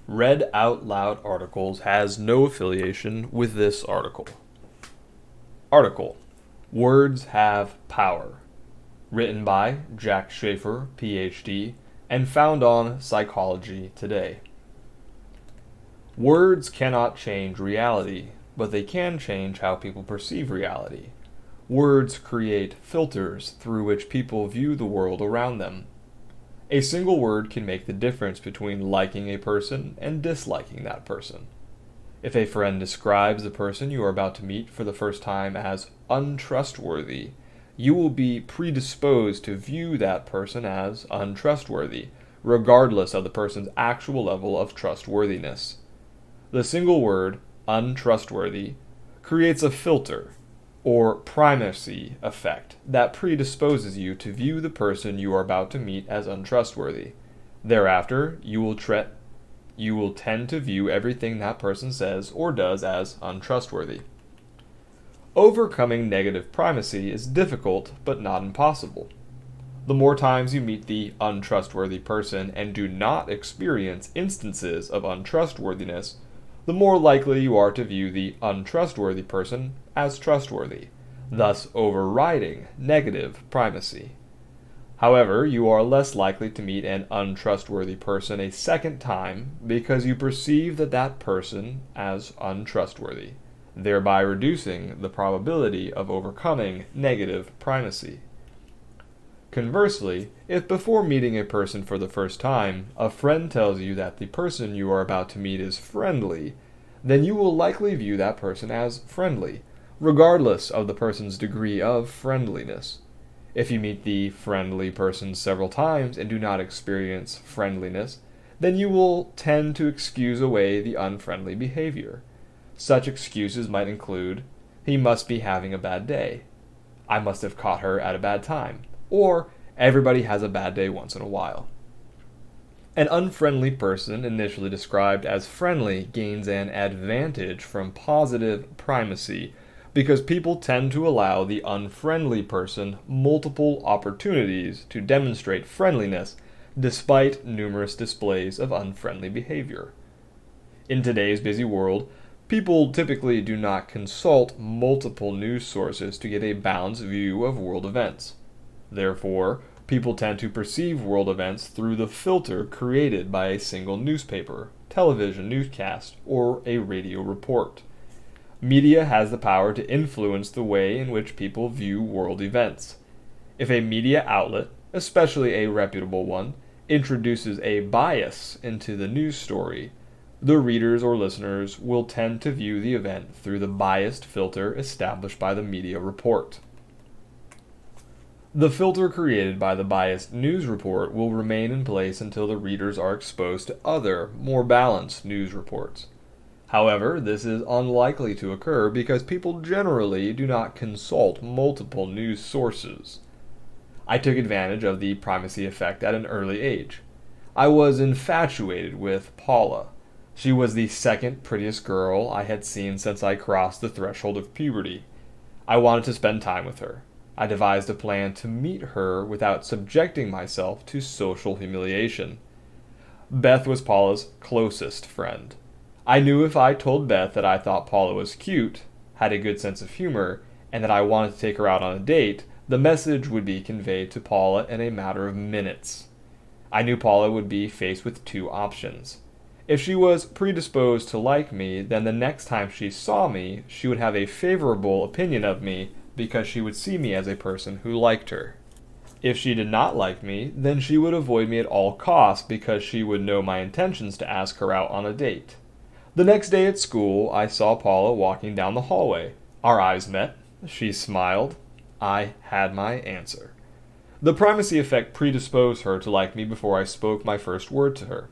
Read Out Loud Articles has no affiliation with this article. Article: Words Have Power. Written by Jack Schaefer, PhD, and found on Psychology Today. Words cannot change reality, but they can change how people perceive reality. Words create filters through which people view the world around them. A single word can make the difference between liking a person and disliking that person. If a friend describes the person you are about to meet for the first time as untrustworthy, you will be predisposed to view that person as untrustworthy, regardless of the person's actual level of trustworthiness. The single word, untrustworthy, creates a filter, or primacy effect, that predisposes you to view the person you are about to meet as untrustworthy. Thereafter, you will tend to view everything that person says or does as untrustworthy. Overcoming negative primacy is difficult, but not impossible. The more times you meet the untrustworthy person and do not experience instances of untrustworthiness, the more likely you are to view the untrustworthy person as trustworthy, thus overriding negative primacy. However, you are less likely to meet an untrustworthy person a second time because you perceive that person as untrustworthy, thereby reducing the probability of overcoming negative primacy. Conversely, if before meeting a person for the first time, a friend tells you that the person you are about to meet is friendly, then you will likely view that person as friendly, regardless of the person's degree of friendliness. If you meet the friendly person several times and do not experience friendliness, then you will tend to excuse away the unfriendly behavior. Such excuses might include, "He must be having a bad day," "I must have caught her at a bad time," or "Everybody has a bad day once in a while." An unfriendly person initially described as friendly gains an advantage from positive primacy because people tend to allow the unfriendly person multiple opportunities to demonstrate friendliness despite numerous displays of unfriendly behavior. In today's busy world, people typically do not consult multiple news sources to get a balanced view of world events. Therefore, people tend to perceive world events through the filter created by a single newspaper, television newscast, or a radio report. Media has the power to influence the way in which people view world events. If a media outlet, especially a reputable one, introduces a bias into the news story, the readers or listeners will tend to view the event through the biased filter established by the media report. The filter created by the biased news report will remain in place until the readers are exposed to other, more balanced news reports. However, this is unlikely to occur because people generally do not consult multiple news sources. I took advantage of the primacy effect at an early age. I was infatuated with Paula. She was the second prettiest girl I had seen since I crossed the threshold of puberty. I wanted to spend time with her. I devised a plan to meet her without subjecting myself to social humiliation. Beth was Paula's closest friend. I knew if I told Beth that I thought Paula was cute, had a good sense of humor, and that I wanted to take her out on a date, the message would be conveyed to Paula in a matter of minutes. I knew Paula would be faced with two options. If she was predisposed to like me, then the next time she saw me, she would have a favorable opinion of me because she would see me as a person who liked her. If she did not like me, then she would avoid me at all costs because she would know my intentions to ask her out on a date. The next day at school, I saw Paula walking down the hallway. Our eyes met. She smiled. I had my answer. The primacy effect predisposed her to like me before I spoke my first word to her.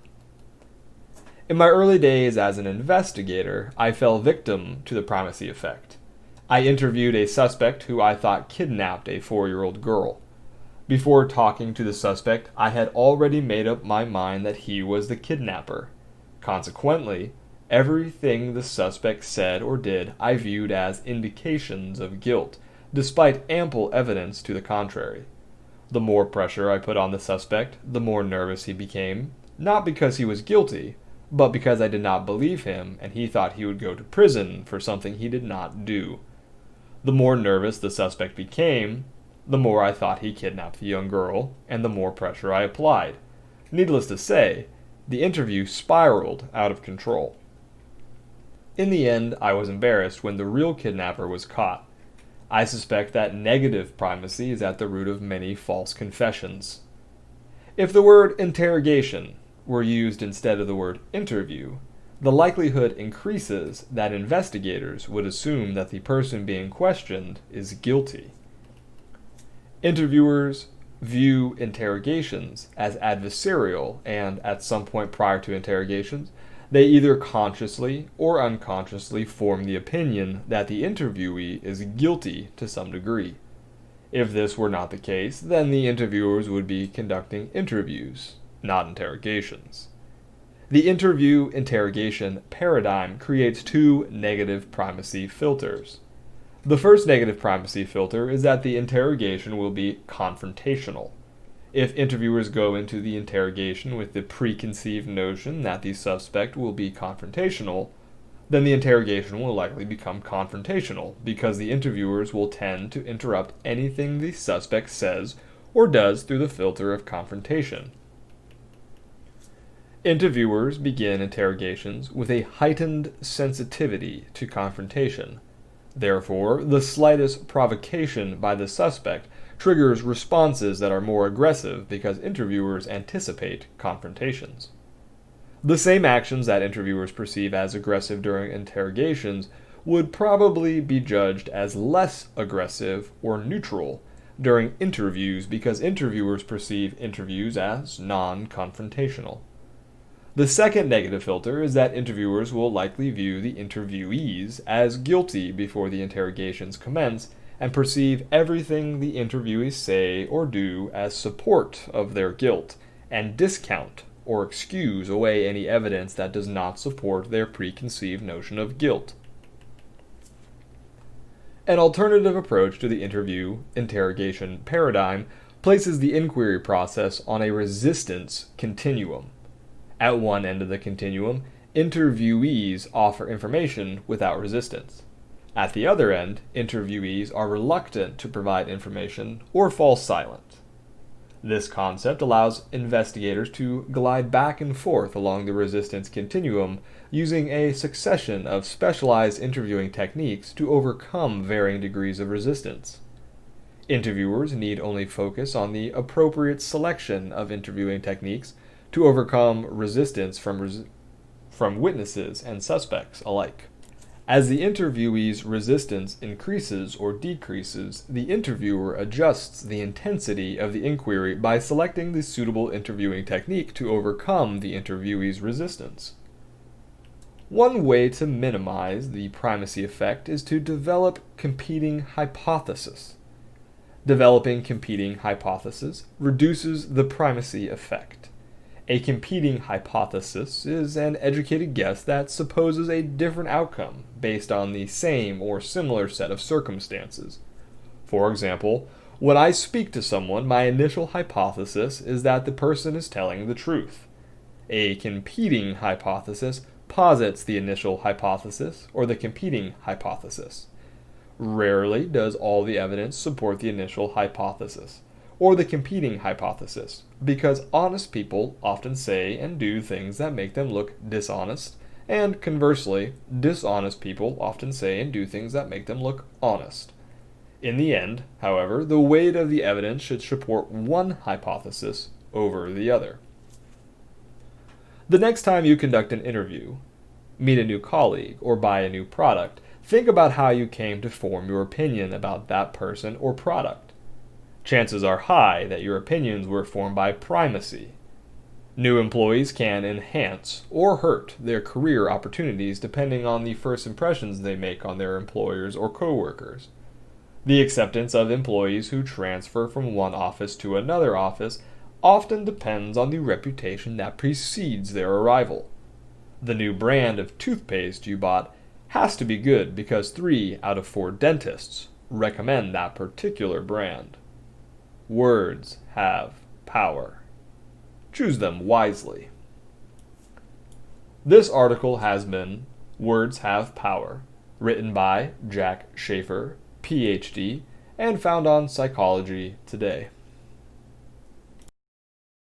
In my early days as an investigator, I fell victim to the primacy effect. I interviewed a suspect who I thought kidnapped a 4-year-old girl. Before talking to the suspect, I had already made up my mind that he was the kidnapper. Consequently, everything the suspect said or did I viewed as indications of guilt, despite ample evidence to the contrary. The more pressure I put on the suspect, the more nervous he became, not because he was guilty, but because I did not believe him and he thought he would go to prison for something he did not do. The more nervous the suspect became, the more I thought he kidnapped the young girl, and the more pressure I applied. Needless to say, the interview spiraled out of control. In the end, I was embarrassed when the real kidnapper was caught. I suspect that negative primacy is at the root of many false confessions. If the word interrogation were used instead of the word interview, the likelihood increases that investigators would assume that the person being questioned is guilty. Interviewers view interrogations as adversarial, and at some point prior to interrogations, they either consciously or unconsciously form the opinion that the interviewee is guilty to some degree. If this were not the case, then the interviewers would be conducting interviews, not interrogations. The interview-interrogation paradigm creates two negative primacy filters. The first negative primacy filter is that the interrogation will be confrontational. If interviewers go into the interrogation with the preconceived notion that the suspect will be confrontational, then the interrogation will likely become confrontational because the interviewers will tend to interrupt anything the suspect says or does through the filter of confrontation. Interviewers begin interrogations with a heightened sensitivity to confrontation. Therefore, the slightest provocation by the suspect triggers responses that are more aggressive because interviewers anticipate confrontations. The same actions that interviewers perceive as aggressive during interrogations would probably be judged as less aggressive or neutral during interviews because interviewers perceive interviews as non-confrontational. The second negative filter is that interviewers will likely view the interviewees as guilty before the interrogations commence and perceive everything the interviewees say or do as support of their guilt and discount or excuse away any evidence that does not support their preconceived notion of guilt. An alternative approach to the interview-interrogation paradigm places the inquiry process on a resistance continuum. At one end of the continuum, interviewees offer information without resistance. At the other end, interviewees are reluctant to provide information or fall silent. This concept allows investigators to glide back and forth along the resistance continuum using a succession of specialized interviewing techniques to overcome varying degrees of resistance. Interviewers need only focus on the appropriate selection of interviewing techniques to overcome resistance from witnesses and suspects alike. As the interviewee's resistance increases or decreases, the interviewer adjusts the intensity of the inquiry by selecting the suitable interviewing technique to overcome the interviewee's resistance. One way to minimize the primacy effect is to develop competing hypotheses. Developing competing hypotheses reduces the primacy effect. A competing hypothesis is an educated guess that supposes a different outcome based on the same or similar set of circumstances. For example, when I speak to someone, my initial hypothesis is that the person is telling the truth. A competing hypothesis posits the initial hypothesis or the competing hypothesis. Rarely does all the evidence support the initial hypothesis or the competing hypothesis, because honest people often say and do things that make them look dishonest, and conversely, dishonest people often say and do things that make them look honest. In the end, however, the weight of the evidence should support one hypothesis over the other. The next time you conduct an interview, meet a new colleague, or buy a new product, think about how you came to form your opinion about that person or product. Chances are high that your opinions were formed by primacy. New employees can enhance or hurt their career opportunities depending on the first impressions they make on their employers or coworkers. The acceptance of employees who transfer from one office to another office often depends on the reputation that precedes their arrival. The new brand of toothpaste you bought has to be good because 3 out of 4 dentists recommend that particular brand. Words have power. Choose them wisely. This article has been Words Have Power, written by Jack Schaefer, PhD, and found on Psychology Today.